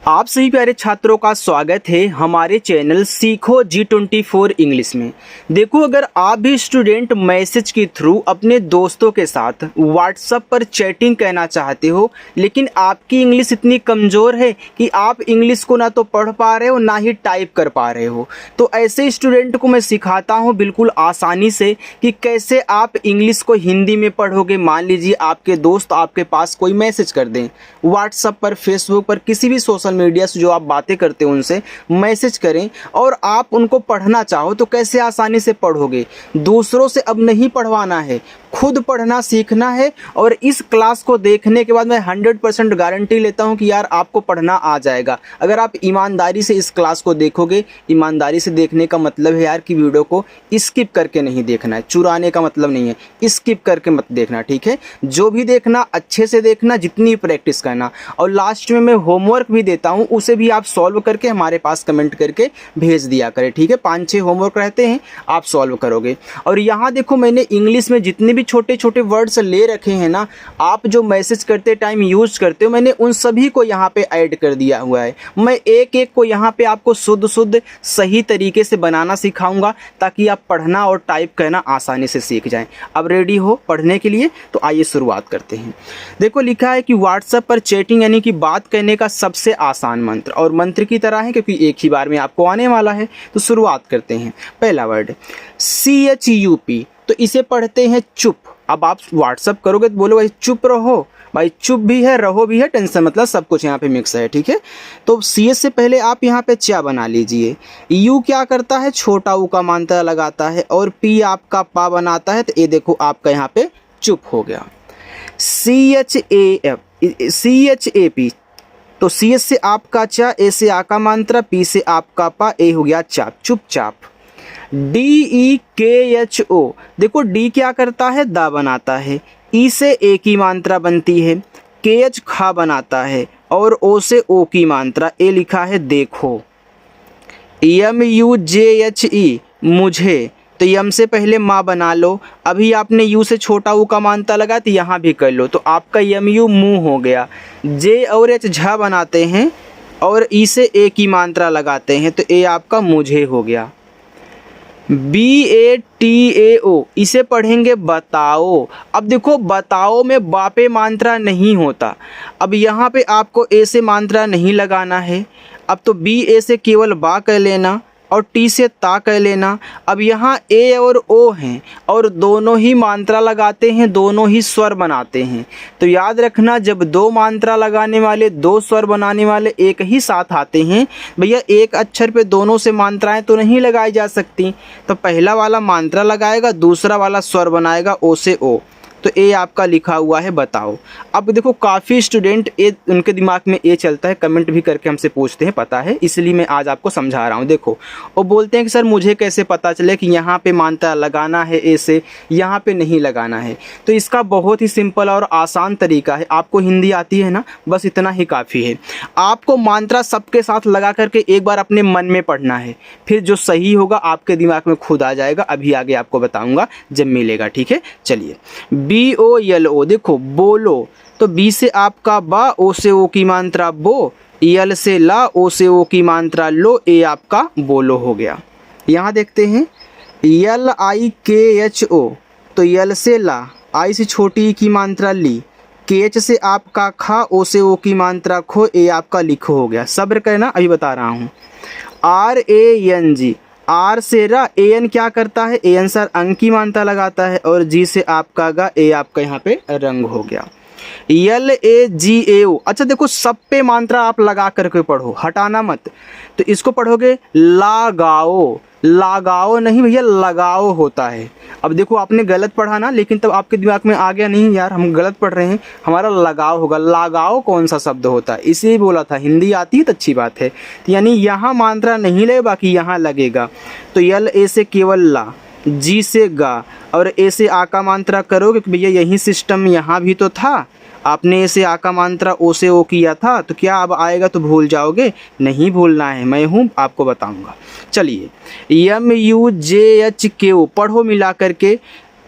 आप सभी प्यारे छात्रों का स्वागत है हमारे चैनल सीखो G24 इंग्लिश में। देखो, अगर आप भी स्टूडेंट मैसेज के थ्रू अपने दोस्तों के साथ व्हाट्सएप पर चैटिंग करना चाहते हो, लेकिन आपकी इंग्लिश इतनी कमज़ोर है कि आप इंग्लिश को ना तो पढ़ पा रहे हो ना ही टाइप कर पा रहे हो, तो ऐसे स्टूडेंट को मैं सिखाता हूँ बिल्कुल आसानी से कि कैसे आप इंग्लिश को हिंदी में पढ़ोगे। मान लीजिए आपके दोस्त आपके पास कोई मैसेज कर दें व्हाट्सएप पर, फेसबुक पर, किसी भी सोशल मीडिया से जो आप बातें करते हो उनसे मैसेज करें और आप उनको पढ़ना चाहो, तो कैसे आसानी से पढ़ोगे। दूसरों से अब नहीं पढ़वाना है, खुद पढ़ना सीखना है। और इस क्लास को देखने के बाद मैं 100% गारंटी लेता हूं कि यार आपको पढ़ना आ जाएगा। अगर आप ईमानदारी से इस क्लास को देखोगे, ईमानदारी से देखने का मतलब है यार कि वीडियो को स्किप करके नहीं देखना है, चुराने का मतलब नहीं है, स्किप करके मत देखना, ठीक है। जो भी देखना अच्छे से देखना, जितनी प्रैक्टिस करना। और लास्ट में मैं होमवर्क भी देता हूं, उसे भी आप सॉल्व करके हमारे पास कमेंट करके भेज दिया करें, ठीक है। 5-6 होमवर्क रहते हैं, आप सॉल्व करोगे। और यहाँ देखो, मैंने इंग्लिश में जितने भी छोटे छोटे वर्ड्स ले रखे हैं ना, आप जो मैसेज करते टाइम यूज करते हो, मैंने उन सभी को यहाँ पे ऐड कर दिया हुआ है। मैं एक एक को यहाँ पे आपको शुद्ध सही तरीके से बनाना सिखाऊंगा ताकि आप पढ़ना और टाइप करना आसानी से सीख जाएं। अब रेडी हो पढ़ने के लिए? तो आइए शुरुआत करते हैं। देखो, लिखा है कि व्हाट्सएप पर चैटिंग यानी कि बात करने का सबसे आसान मंत्र, और मंत्र की तरह है क्योंकि एक ही बार में आपको आने वाला है। तो शुरुआत करते हैं। पहला वर्ड CHUP, तो इसे पढ़ते हैं चुप। अब आप व्हाट्सअप करोगे तो बोलो भाई चुप रहो, भाई चुप भी है, रहो भी है, टेंशन मतलब सब कुछ यहाँ पे मिक्स है, ठीक है। तो CS से पहले आप यहाँ पे चा बना लीजिए। U क्या करता है, छोटा ऊ का मात्रा लगाता है, और P आपका पा बनाता है, तो ये देखो आपका यहाँ पे चुप हो गया। CHAP, तो CS से आपका चा, A से आ का मात्रा, P से आपका पा, A हो गया चाप, चुपचाप। DEKHO, देखो D क्या करता है, दा बनाता है, E से ए की मात्रा बनती है, KH खा बनाता है, और O से ओ की मात्रा, ए लिखा है देखो। MUJHE, मुझे, तो यम से पहले माँ बना लो। अभी आपने यू से छोटा ऊ का मात्रा लगा तो यहाँ भी कर लो, तो आपका MU मुँह हो गया। J और H झा बनाते हैं, और E से ए की मात्रा लगाते हैं, तो ए आपका मुझे हो गया। BATAO, इसे पढ़ेंगे बताओ। अब देखो, बताओ में बापे मात्रा नहीं होता। अब यहाँ पे आपको ए से मात्रा नहीं लगाना है। अब तो BA से केवल बा कह लेना, और टी से ता कह लेना। अब यहाँ ए और ओ हैं, और दोनों ही मात्रा लगाते हैं, दोनों ही स्वर बनाते हैं। तो याद रखना, जब दो मात्रा लगाने वाले, दो स्वर बनाने वाले एक ही साथ आते हैं, भैया एक अक्षर पे दोनों से मात्राएं तो नहीं लगाई जा सकती। तो पहला वाला मात्रा लगाएगा, दूसरा वाला स्वर बनाएगा ओ से ओ, तो ए आपका लिखा हुआ है बताओ। अब देखो, काफ़ी स्टूडेंट ए, उनके दिमाग में ए चलता है, कमेंट भी करके हमसे पूछते हैं, पता है, इसलिए मैं आज आपको समझा रहा हूँ। देखो, वो बोलते हैं कि सर मुझे कैसे पता चले कि यहाँ पे मात्रा लगाना है ए से, यहाँ पे नहीं लगाना है। तो इसका बहुत ही सिंपल और आसान तरीका है। आपको हिंदी आती है ना, बस इतना ही काफ़ी है। आपको मात्रा सबके साथ लगा करके एक बार अपने मन में पढ़ना है, फिर जो सही होगा आपके दिमाग में खुद आ जाएगा। अभी आगे आपको बताऊँगा जब मिलेगा, ठीक है। चलिए, BOLO, देखो बोलो, तो बी से आपका बा, ओ से ओ की मात्रा बो, यल से ला, ओ से ओ की मात्रा लो, ए आपका बोलो हो गया। यहाँ देखते हैं LIKHO, तो यल से ला, आई से छोटी की मात्रा ली, KH से आपका खा, ओ से ओ की मात्रा खो, ए आपका लिखो हो गया। सब्र करना, अभी बता रहा हूँ। RANG, आर से रा, AN क्या करता है, AN सर अंक की मात्रा लगाता है, और G से आपका गा, ए आपका यहाँ पे रंग हो गया। LAGAO, अच्छा देखो, सब पे मात्रा आप लगा करके पढ़ो, हटाना मत। तो इसको पढ़ोगे लगाओ, लगाओ नहीं भैया, लगाओ होता है। अब देखो, आपने गलत पढ़ा ना, लेकिन तब आपके दिमाग में आ गया नहीं यार हम गलत पढ़ रहे हैं, हमारा लगाओ होगा। लगाओ कौन सा शब्द होता है, इसे बोला था। हिंदी आती है तो अच्छी बात है। तो यानी यहाँ मात्रा नहीं लगे, बाकी यहाँ लगेगा। तो यल ए से केवल ला, जी से गा, और ए से आ का मात्रा करो, क्योंकि भैया यही सिस्टम यहाँ भी तो था। आपने ए से आ का मात्रा ओ से ओ किया था, तो क्या अब आएगा तो भूल जाओगे? नहीं भूलना है, मैं हूँ, आपको बताऊंगा। चलिए, MUJHKO पढ़ो मिला करके।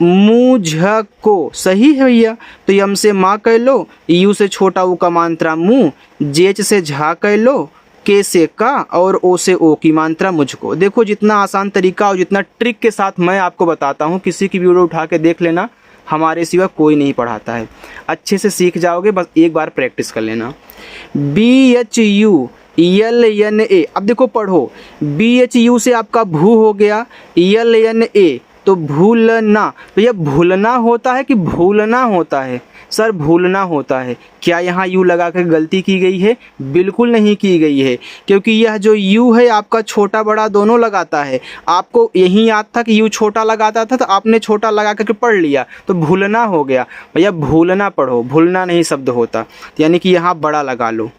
मुझको, सही है भैया। तो यम से माँ कह लो, यू से छोटा ऊ का मात्रा मुँह, जेच से झा कह लो, के से का और ओ से ओ की मात्रा मुझको। देखो जितना आसान तरीका और जितना ट्रिक के साथ मैं आपको बताता हूँ, किसी की वीडियो उठा के देख लेना, हमारे सिवा कोई नहीं पढ़ाता है। अच्छे से सीख जाओगे, बस एक बार प्रैक्टिस कर लेना। BHULNA, अब देखो पढ़ो, BHU से आपका भू हो गया, LNA तो भूलना। तो यह भूलना होता है कि भूलना होता है? सर भूलना होता है। क्या यहाँ यू लगा कर गलती की गई है? बिल्कुल नहीं की गई है, क्योंकि यह जो यू है आपका छोटा बड़ा दोनों लगाता है। आपको यही याद था कि यू छोटा लगाता था, तो आपने छोटा लगा करके पढ़ लिया, तो भूलना हो गया। भैया भूलना पढ़ो, भूलना नहीं शब्द होता, यानी कि यहाँ बड़ा लगा लो।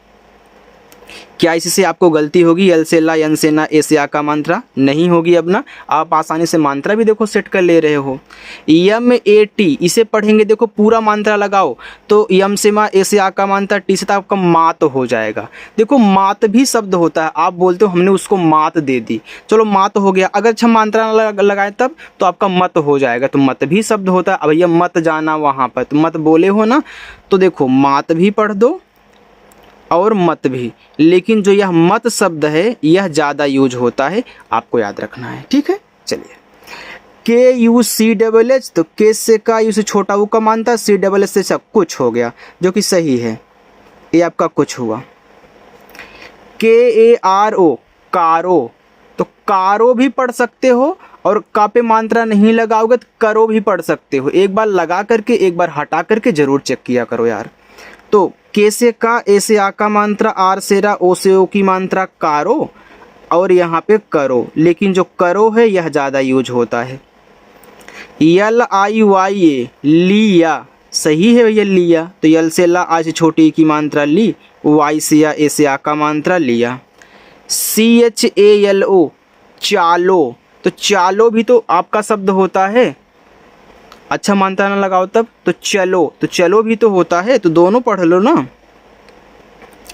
क्या इससे आपको गलती होगी? एल से ला, एन से ना, ए से आ का मात्रा नहीं होगी। अब ना आप आसानी से मात्रा भी देखो सेट कर ले रहे हो। MAT इसे पढ़ेंगे, देखो पूरा मात्रा लगाओ, तो यम से माँ, ए से आ का मात्रा, टी से तो आपका मात हो जाएगा। देखो मात भी शब्द होता है, आप बोलते हो हमने उसको मात दे दी, चलो मात हो गया। अगर अच्छा मात्रा लगाए तब तो आपका मत हो जाएगा, तो मत भी शब्द होता है। अब भैया मत जाना वहाँ पर, तो मत बोले हो ना, तो देखो मात भी पढ़ दो और मत भी, लेकिन जो यह मत शब्द है यह ज़्यादा यूज होता है, आपको याद रखना है, ठीक है। चलिए KUCHH, तो के से का, यू से छोटा ऊ का मानता, CHH से सब कुछ हो गया, जो कि सही है, ये आपका कुछ हुआ। KARO, कारो, तो कारो भी पढ़ सकते हो, और का पे मात्रा नहीं लगाओगे तो करो भी पढ़ सकते हो। एक बार लगा करके एक बार हटा करके जरूर चेक किया करो यार। तो के से का, ए से आ का मात्रा, आर से रा, ओ से ओ की मात्रा कारो, और यहाँ पे करो, लेकिन जो करो है यह ज़्यादा यूज होता है। LIYA, लिया, सही है भैया लिया। तो यल से ला, आ से छोटी की मात्रा ली, वाई से या, ए से आ का मात्रा लिया। CHALO, चालो, तो चालो भी तो आपका शब्द होता है, अच्छा मात्रा ना लगाओ तब, तो चलो, तो चलो भी तो होता है, तो दोनों पढ़ लो ना,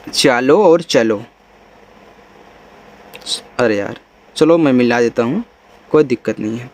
चालो और चलो। अरे यार चलो मैं मिला देता हूँ, कोई दिक्कत नहीं है।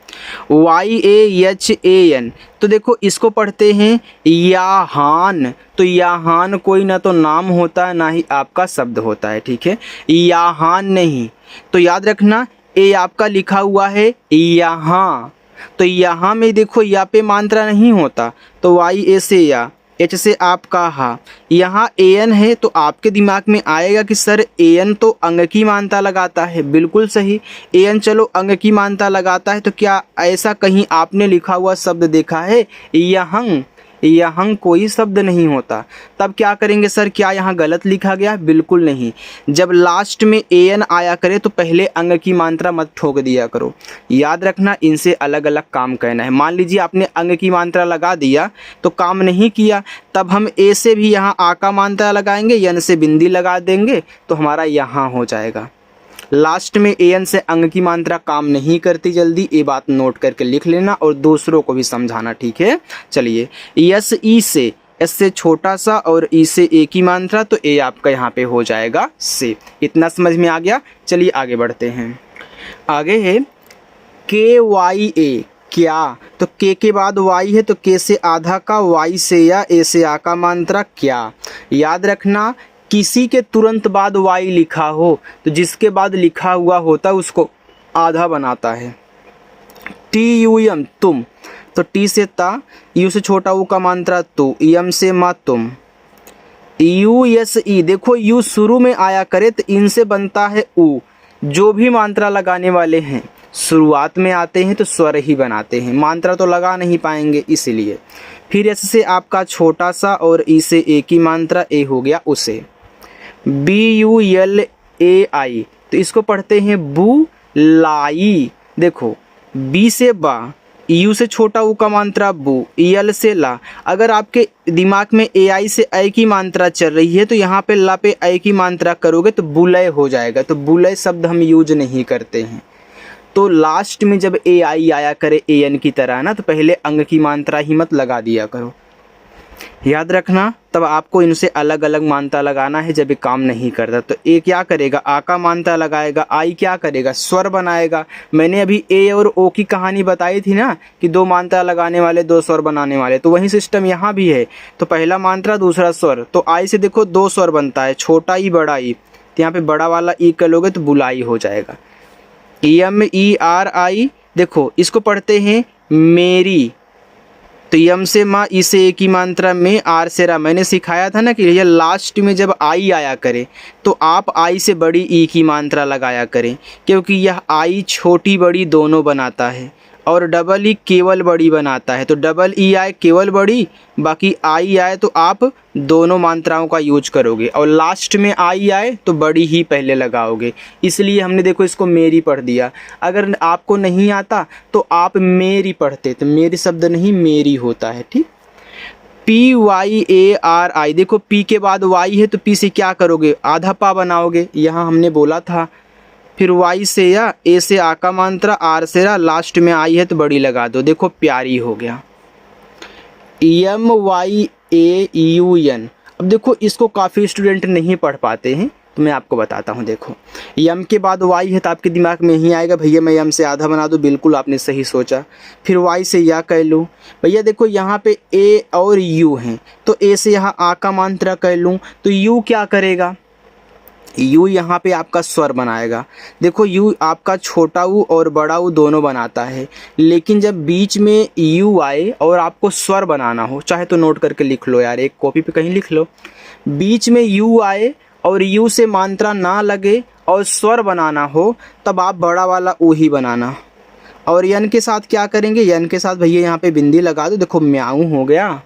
YAHAN, तो देखो इसको पढ़ते हैं याहान, तो याहान कोई ना तो नाम होता है ना ही आपका शब्द होता है, ठीक है, याहान नहीं। तो याद रखना, ए आपका लिखा हुआ है यहाँ, तो यहाँ में देखो या पे मात्रा नहीं होता, तो YA से या, एच से आपका हा, यहाँ AN है, तो आपके दिमाग में आएगा कि सर AN तो अंग की मात्रा लगाता है। बिल्कुल सही, AN चलो अंग की मात्रा लगाता है, तो क्या ऐसा कहीं आपने लिखा हुआ शब्द देखा है? यहाँ, यहाँ कोई शब्द नहीं होता। तब क्या करेंगे सर, क्या यहाँ गलत लिखा गया? बिल्कुल नहीं। जब लास्ट में AN आया करे तो पहले अंग की मात्रा मत ठोक दिया करो। याद रखना, इनसे अलग अलग काम करना है। मान लीजिए आपने अंग की मात्रा लगा दिया तो काम नहीं किया, तब हम ए से भी यहाँ आ का मात्रा लगाएंगे, यन से बिंदी लगा देंगे, तो हमारा यहाँ हो जाएगा। लास्ट में AN से अंग की मात्रा काम नहीं करती जल्दी, ये बात नोट करके लिख लेना और दूसरों को भी समझाना, ठीक है। चलिए SE से, एस से छोटा सा और ई से ए की मात्रा, तो ए आपका यहाँ पे हो जाएगा से। इतना समझ में आ गया। चलिए आगे बढ़ते हैं। आगे है KYA, क्या, तो के बाद वाई है, तो के से आधा का, वाई से या, ए से आ का मात्रा क्या। याद रखना, किसी के तुरंत बाद वाई लिखा हो तो जिसके बाद लिखा हुआ होता है उसको आधा बनाता है। TUM, तुम, तो टी से ता, यू से छोटा ऊ का मात्रा तू, यम से मा तुम। USE, देखो यू शुरू में आया करे तो इनसे बनता है ऊ। जो भी मात्रा लगाने वाले हैं शुरुआत में आते हैं तो स्वर ही बनाते हैं, मात्रा तो लगा नहीं पाएंगे इसलिए। फिर एस से आपका छोटा सा और ई से ए की मात्रा, ए हो गया उसे। BULAI, तो इसको पढ़ते हैं बू लाई। देखो बी से बा, यू से छोटा ऊ का मात्रा बू, यल से ला। अगर आपके दिमाग में AI से ऐ की मात्रा चल रही है तो यहाँ पे ला पे ऐ की मात्रा करोगे तो बुलय हो जाएगा, तो बुलय शब्द हम यूज नहीं करते हैं। तो लास्ट में जब AI आया करे AN की तरह ना, तो पहले अंग की मात्रा ही मत लगा दिया करो। याद रखना, तब आपको इनसे अलग अलग मात्रा लगाना है जब ये काम नहीं करता। तो ए क्या करेगा, आ का मात्रा लगाएगा, आई क्या करेगा, स्वर बनाएगा। मैंने अभी ए और ओ की कहानी बताई थी ना कि दो मात्रा लगाने वाले दो स्वर बनाने वाले, तो वही सिस्टम यहाँ भी है। तो पहला मात्रा दूसरा स्वर, तो आई से देखो दो स्वर बनता है, छोटा ई बड़ा ई, तो यहाँ पे बड़ा वाला ई कर लोगे तो बुलाई हो जाएगा। यम ई आर आई, देखो इसको पढ़ते हैं मेरी, तो यम से माँ, ई से एक ही मात्रा में, आर से रा। मैंने सिखाया था ना कि ये लास्ट में जब आई आया करे तो आप आई से बड़ी ई की मात्रा लगाया करें, क्योंकि यह आई छोटी बड़ी दोनों बनाता है और डबल ई केवल बड़ी बनाता है। तो डबल ई आए केवल बड़ी, बाकी आई आए तो आप दोनों मात्राओं का यूज करोगे, और लास्ट में आई आए तो बड़ी ही पहले लगाओगे। इसलिए हमने देखो इसको मेरी पढ़ दिया। अगर आपको नहीं आता तो आप मेरी पढ़ते, तो मेरी शब्द नहीं मेरी होता है, ठीक। P Y A R I, देखो पी के बाद वाई है तो पी से क्या करोगे, आधा पा बनाओगे, यहाँ हमने बोला था। फिर वाई से या, ए से आ का मात्रा, आर से रा, लास्ट में आई है तो बड़ी लगा दो, देखो प्यारी हो गया। M Y A U N, अब देखो इसको काफ़ी स्टूडेंट नहीं पढ़ पाते हैं, तो मैं आपको बताता हूँ। देखो यम के बाद वाई है तो आपके दिमाग में यही आएगा भैया मैं यम से आधा बना दूँ, बिल्कुल आपने सही सोचा। फिर वाई से या कह लूँ, भैया देखो यहाँ पे ए और यू हैं, तो ए से यहाँ आ का मात्रा कह लूँ, तो यू क्या करेगा, यू यहाँ पे आपका स्वर बनाएगा। देखो यू आपका छोटा ऊ और बड़ा ऊ दोनों बनाता है, लेकिन जब बीच में यू आए और आपको स्वर बनाना हो, चाहे तो नोट करके लिख लो यार, एक कॉपी पे कहीं लिख लो, बीच में यू आए और यू से मात्रा ना लगे और स्वर बनाना हो, तब आप बड़ा वाला ऊ ही बनाना। और यन के साथ क्या करेंगे, यन के साथ भैया यहाँ पे बिंदी लगा दो, देखो म्याऊ हो गया।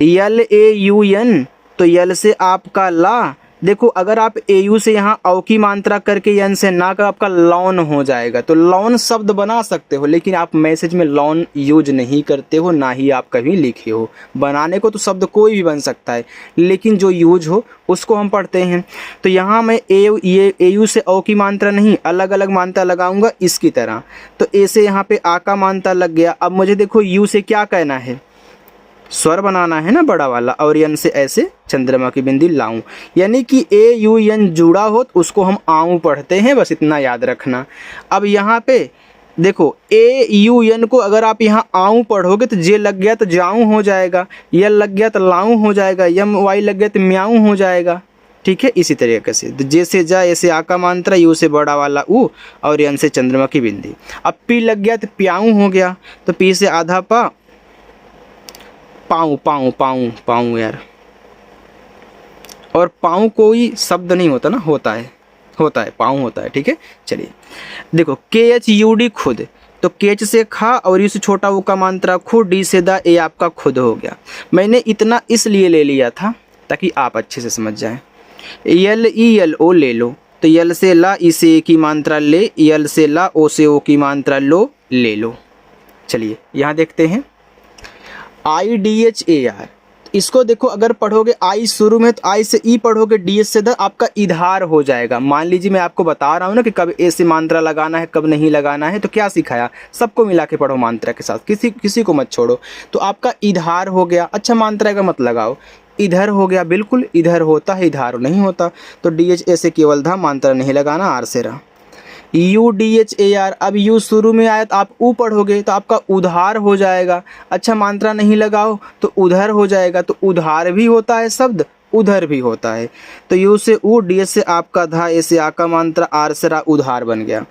यल ए यू एन, तो यल से आपका ला, देखो अगर आप ए यू से यहाँ औ की मात्रा करके यन से ना कर, आपका लौन हो जाएगा। तो लौन शब्द बना सकते हो, लेकिन आप मैसेज में लौन यूज नहीं करते हो, ना ही आप कभी लिखे हो। बनाने को तो शब्द कोई भी बन सकता है, लेकिन जो यूज हो उसको हम पढ़ते हैं। तो यहाँ मैं ए यू से औ की मात्रा नहीं, अलग अलग मात्रा लगाऊंगा इसकी तरह। तो ए से यहाँ पे आ का मात्रा लग गया। अब मुझे देखो यू से क्या कहना है, स्वर बनाना है ना बड़ा वाला, और यन से ऐसे चंद्रमा की बिंदी लाऊं, यानी कि ए यू एन जुड़ा हो तो उसको हम आऊं पढ़ते हैं, बस इतना याद रखना। अब यहाँ पे देखो ए यू एन को अगर आप यहाँ आऊं पढ़ोगे तो जे लग गया तो जाऊं हो जाएगा, यल लग गया तो लाऊं हो जाएगा, यम वाई लग गया तो म्याऊं हो जाएगा, ठीक है। इसी तरीके से जे से जा, ऐसे आ का मात्रा, यू से बड़ा वाला ऊ, और यन से चंद्रमा की बिंदी। अब पी लग गया तो प्याऊं हो गया, तो पी से आधा पा, पाऊँ पाऊँ पाऊँ पाऊँ यार, और पाऊँ कोई शब्द नहीं होता ना, होता है पाऊँ होता है, ठीक है। चलिए देखो के एच यू डी खुद, तो केच से खा और यू से छोटा ऊ का मात्रा खुद, डी से दा, ए आपका खुद हो गया। मैंने इतना इसलिए ले लिया था ताकि आप अच्छे से समझ जाएं। यल ई यल ओ ले लो, तो यल से ला, ई से ए की मात्रा ले, यल से ला, ओ से ओ की मात्रा लो, ले लो। चलिए यहाँ देखते हैं I D H A R, इसको देखो अगर पढ़ोगे आई शुरू में तो आई से ई पढ़ोगे, डी एच से द, आपका इधार हो जाएगा। मान लीजिए मैं आपको बता रहा हूँ ना कि कब ए से मात्रा लगाना है कब नहीं लगाना है, तो क्या सिखाया, सबको मिला के पढ़ो मात्रा के साथ, किसी को मत छोड़ो। तो आपका इधार हो गया, अच्छा मात्रा का मत लगाओ, इधर हो गया, बिल्कुल इधर होता है, इधार नहीं होता। तो डी एच ए से केवल था, मात्रा नहीं लगाना, आर से रहा। U D H A R, अब यू शुरू में आया तो आप ऊ पढ़ोगे तो आपका उधार हो जाएगा, अच्छा मात्रा नहीं लगाओ तो उधर हो जाएगा। तो उधार भी होता है शब्द, उधर भी होता है। तो यू से ऊ, डी एच से आपका धा, ए से आ का मात्रा, आर से रा, उधार बन गया।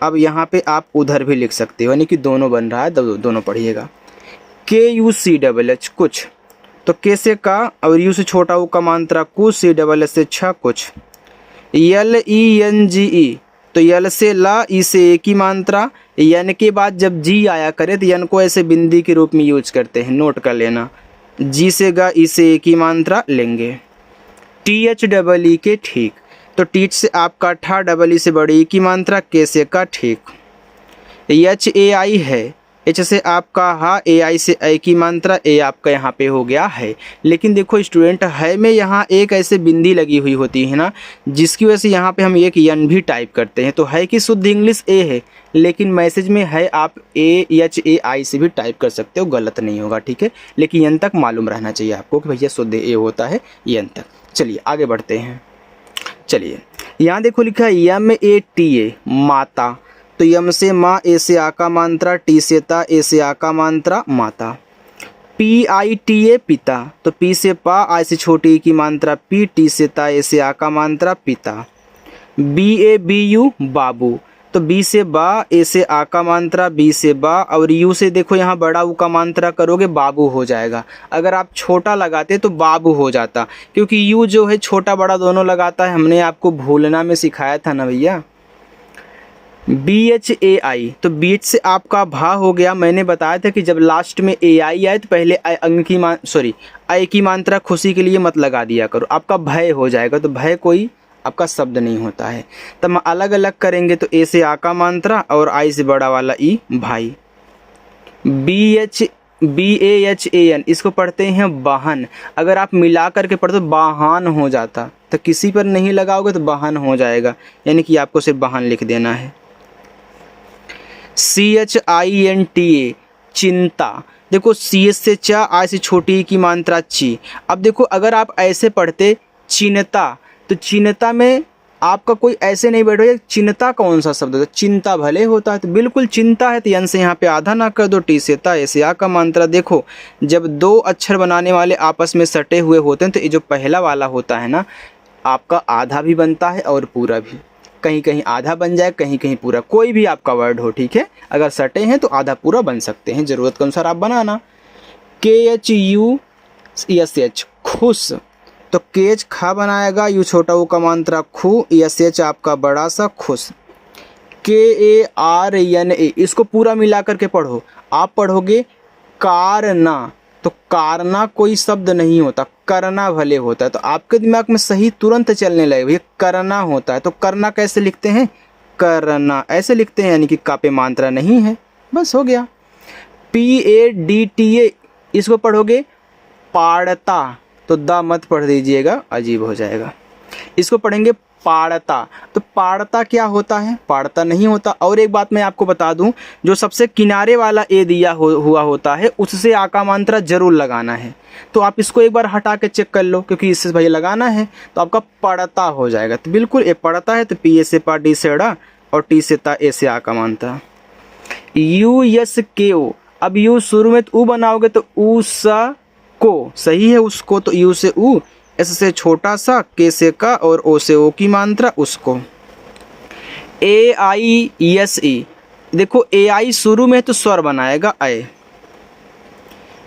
अब यहाँ पे आप उधर भी लिख सकते हो, यानी कि दोनों बन रहा है, दोनों पढ़िएगा। के यू सी डबल एच कुछ, तो के से का और यू से छोटा ऊ का मात्रा कु, सी डबल एच से छ कुछ। यल ई एन जी ई, तो यल से ला, ई से ए की मात्रा, यन के बाद जब जी आया करे तो यन को ऐसे बिंदी के रूप में यूज करते हैं, नोट कर लेना। जी से गा, ई से ए की मात्रा लेंगे। टी एच डबल ई के ठीक, तो टीच से आपका ठा, डबल ई से बड़ी ई की मात्रा, के से का ठीक। एच ए आई है, एच से आपका हा, ए आई से ऐ की मात्रा, ए आपका यहाँ पे हो गया है। लेकिन देखो स्टूडेंट, है में यहाँ एक ऐसे बिंदी लगी हुई होती है ना, जिसकी वजह से यहाँ पे हम एक यन भी टाइप करते हैं। तो है की शुद्ध इंग्लिश ए है, लेकिन मैसेज में है आप ए एच ए आई से भी टाइप कर सकते हो, गलत नहीं होगा, ठीक है। लेकिन यन तक मालूम रहना चाहिए आपको कि भैया शुद्ध ए होता है यन तक। चलिए आगे बढ़ते हैं। चलिए यहाँ देखो लिखा है यम ए टी ए माता, तो यम से माँ, ए से आ का मात्रा, टी से ता, ए से आ का मात्रा माता। पी आई टी ए पिता, तो पी से पा, आई से छोटी की मात्रा पी, टी से ता, ए से आ का मात्रा पिता। बी ए बी यू बाबू, तो बी से बा, ए से आ का मात्रा, बी से बा, और यू से देखो यहाँ बड़ा ऊ का मात्रा करोगे बाबू हो जाएगा। अगर आप छोटा लगाते तो बाबू हो जाता, क्योंकि यू जो है छोटा बड़ा दोनों लगाता है, हमने आपको भूलना में सिखाया था ना भैया। बी एच ए आई, तो बी एच से आपका भा हो गया। मैंने बताया था कि जब लास्ट में ए आई आए तो पहले अंग की आई की मात्रा खुशी के लिए मत लगा दिया करो, आपका भय हो जाएगा। तो भय कोई आपका शब्द नहीं होता है। तब हम अलग अलग करेंगे, तो ए से आ का मात्रा और आई से बड़ा वाला ई भाई। B A H A N, इसको पढ़ते हैं वाहन। अगर आप मिला करके पढ़ते तो वाहन हो जाता, तो किसी पर नहीं लगाओगे तो वाहन हो जाएगा, यानी कि आपको सिर्फ वाहन लिख देना है। C H I N T A चिंता, देखो सी एच से चा, आई से छोटी की मात्रा ची। अब देखो अगर आप ऐसे पढ़ते चिंता, तो चिंता में आपका कोई ऐसे नहीं बैठो चिंता कौन सा शब्द होता है, चिंता भले होता है, तो बिल्कुल चिंता है, तो यन से यहाँ पे आधा ना कर दो, टी से ता, ए से आ का मात्रा। देखो जब दो अक्षर बनाने वाले आपस में सटे हुए होते हैं, तो ये जो पहला वाला होता है ना, आपका आधा भी बनता है और पूरा भी, कहीं कहीं आधा बन जाए, कहीं कहीं पूरा, कोई भी आपका वर्ड हो, ठीक है। अगर सटे हैं तो आधा पूरा बन सकते हैं, ज़रूरत के अनुसार आप बनाना। के एच यू एस एच खुश, तो के एच खा बनाएगा, यू छोटा ऊ का मात्रा खू, एस एच आपका बड़ा सा खुश। के ए आर एन ए, इसको पूरा मिला करके पढ़ो। आप पढ़ोगे कारना, तो कारना कोई शब्द नहीं होता, करना भले होता है। तो आपके दिमाग में सही तुरंत चलने लगे भैया करना होता है, तो करना कैसे लिखते हैं, करना ऐसे लिखते हैं, यानी कि का पे मात्रा नहीं है, बस हो गया। P A D T A, इसको पढ़ोगे पाड़ता, तो दा मत पढ़ दीजिएगा, अजीब हो जाएगा। इसको पढ़ेंगे पाड़ता, तो पाड़ता क्या होता है, पाड़ता नहीं होता। और एक बात मैं आपको बता दूं, जो सबसे किनारे वाला ए दिया हुआ होता है, उससे आ का मात्रा जरूर लगाना है। तो आप इसको एक बार हटा के चेक कर लो, क्योंकि इससे भैया लगाना है, तो आपका पड़ता हो जाएगा। तो बिल्कुल ए पड़ता है, तो पी ए से पा, डी से ड़ा, और टी से ता, ए से आ का मात्रा। यू यस के ओ, अब यू शुरू में तो ऊ बनाओगे, तो ऊ सा को सही है उसको, तो यू से ऊ, एस से छोटा सा, के से का, और ओ से ओ की मात्रा उसको। ए आई एस ई, देखो ए आई शुरू में तो स्वर बनाएगा ए,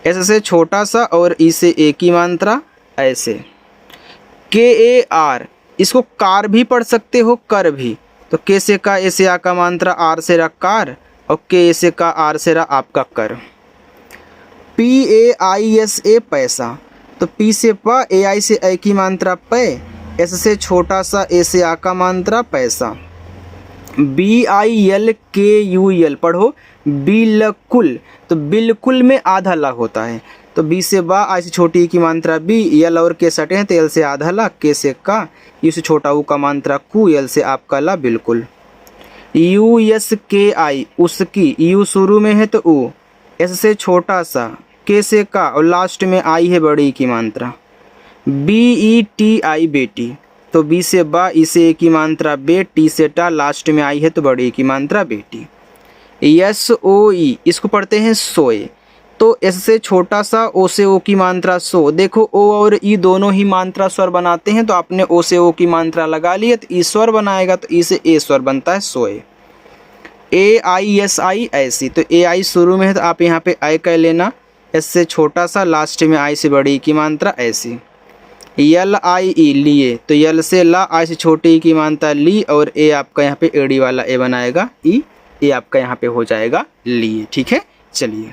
एस से छोटा सा और ई से ए की मात्रा ऐसे। के ए आर, इसको कार भी पढ़ सकते हो, कर भी, तो के से का, ए से आ का मात्रा, आर से रा कार, और के ए से का, आर से रा आपका कर। P A I S A पैसा, तो पी से प, ए आई से ए की मात्रा पै, एस से छोटा सा, ए से आ का मात्रा पैसा। बी आई एल के यू एल, पढ़ो बिल्कुल, तो बिल्कुल में आधा ला होता है, तो बी से बा, आई से छोटी की मात्रा बी, एल और के सटे हैं, तो एल से आधा ला, के से का, यू से छोटा ऊ का मात्रा कु, एल से आपका ला बिल्कुल। यू एस के आई उसकी, यू शुरू में है तो ऊ, एस से छोटा सा, के से का, और लास्ट में आई है बड़ी की मात्रा। बी ई टी आई बेटी, तो बी से बा, ई से ए की मात्रा बे, टी से टा, लास्ट में आई है तो बड़ी की मात्रा बेटी। एस ओ ई, इसको पढ़ते हैं सोए, तो एस से छोटा सा, ओ से ओ की मात्रा सो। देखो ओ और ई दोनों ही मात्रा स्वर बनाते हैं, तो आपने ओ से ओ की मात्रा लगा ली है, तो ई स्वर बनाएगा, तो ई से ए स्वर बनता है सोए। ए आई एस आई ऐसी, तो ए आई शुरू में है तो आप यहाँ पे आई कह लेना, एस से छोटा सा, लास्ट में आई से बड़ी की मात्रा ऐसी। यल आई ई लिए, तो यल से ला, आई से छोटी की मात्रा ली, और ए आपका यहाँ पे एडी वाला ए बनाएगा ई, ए आपका यहाँ पे हो जाएगा लिए, ठीक है। चलिए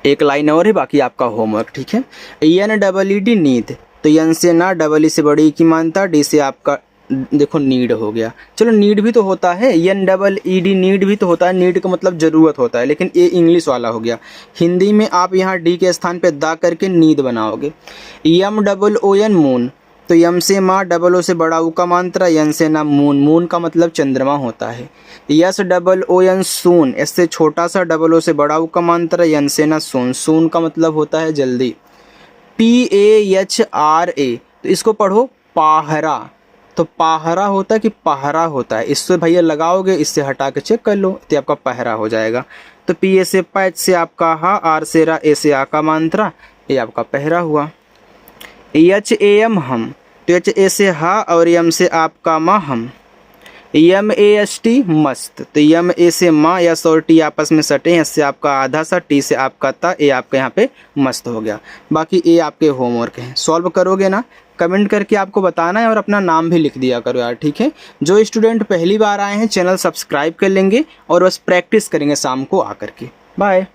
एक लाइन और है, बाकी आपका होमवर्क, ठीक है। एन डबल ई डी नींद, तो एन से ना, डबल ई से बड़ी की मात्रा, डी से आपका देखो नीड हो गया, चलो नीड भी तो होता है, NEED नीड भी तो होता है, नीड का मतलब ज़रूरत होता है, लेकिन ये इंग्लिश वाला हो गया। हिंदी में आप यहाँ डी के स्थान पे दा करके नींद बनाओगे। MOON मून, तो यम से माँ, डबल ओ से बड़ा ऊ का मात्रा, यन से ना मून, मून का मतलब चंद्रमा होता है। SOON सून, एस से छोटा सा, डबल ओ से बड़ा ऊ का मात्रा, यन से ना सून, सून का मतलब होता है जल्दी। PAHRA, तो इसको पढ़ो पाहरा, तो पाहरा होता है कि पहरा होता है, इससे भैया लगाओगे, इससे हटा के चेक कर लो तो आपका पहरा हो जाएगा। तो PA से पैच से आपका हा, आर से रा, ए से आ का मात्रा, ये आपका पहरा हुआ। HAM हम, तो HA से हा और यम से आपका मा हम। MAST मस्त, तो MA से माँ, यस और टी आपस में सटे, एस से आपका आधा सा, टी से आपका ता, ए आपका यहाँ पे मस्त हो गया। बाकी ये आपके होमवर्क हैं, सॉल्व करोगे ना, कमेंट करके आपको बताना है और अपना नाम भी लिख दिया करो यार, ठीक है। जो स्टूडेंट पहली बार आए हैं चैनल सब्सक्राइब कर लेंगे और बस प्रैक्टिस करेंगे शाम को आकर के। बाय।